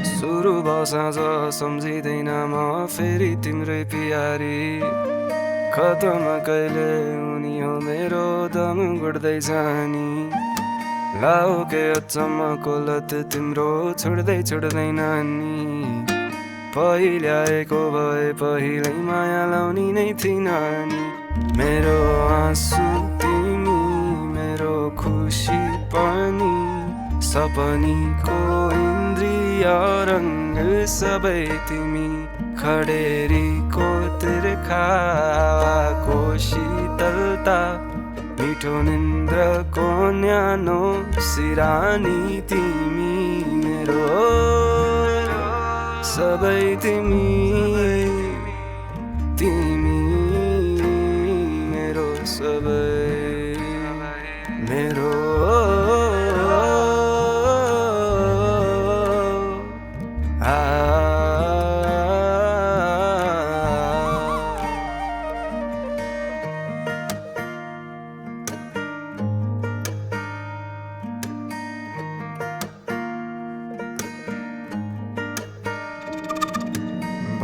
सुरु भयो साँझ सम्झिँदैन म फेरि तिम्रै प्यारी खतमा कहिले उनी हो मेरो दम गुड्दै जानी लाओ के अचम्मको लत तिम्रो छोड्दैन नि पहिल्याएको भए पहिल्यै माया लाउने नै थिइन नि मेरो आँसु तिमी मेरो खुसी पनि सपनीको इन्द्रिय रंग सबै तिमी खडेरीको तिर्खाको शीतलता मिठो निन्द्रको न्यानो सिरानी तिमी मेरो सबै तिमी तिमी मेरो सबै मेरो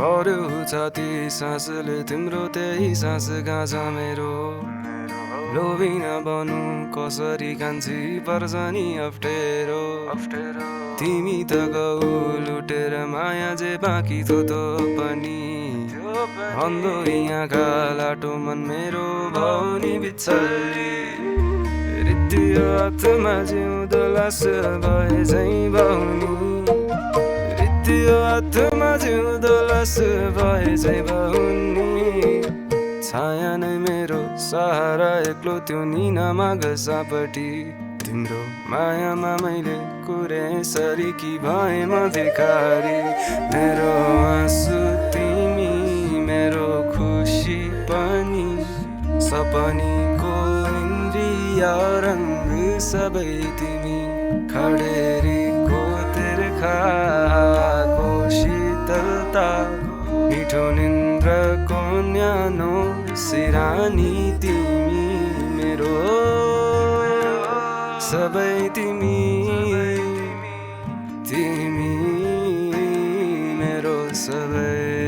भर्यो छाती सासले तिम्रो त्यही सास गाँजा मेरो लोभी नबनु कसरी कान्छी पर्छ नि अप्ठ्यारो तिमी त गौ लुटेर माया जे बाँकी थोतो पनि अन्धो यहाँका लाटो मन मेरो भौनी बिच्छल्ली रित्तियो हातमा जिउँदो लास भए झै बाहुनी रित्तियो हातमा जिउँदो लास भए झै बाहुनी छाया नै मेरो सहारा एक्लो त्यो निनामा घसापट्टि तिम्रो मायामा मैले कुरे सरी कि भए म भिखारी मेरो आँसु तिमी मेरो खुसी पनि सपनीको इन्द्रिय रंग सबै तिमी खडेरीको तिर्खाको शीतलता मिठो निन्द्रको न्यानो सिरानी तिमी मेरो सबै तिमी तिमी मेरो सबै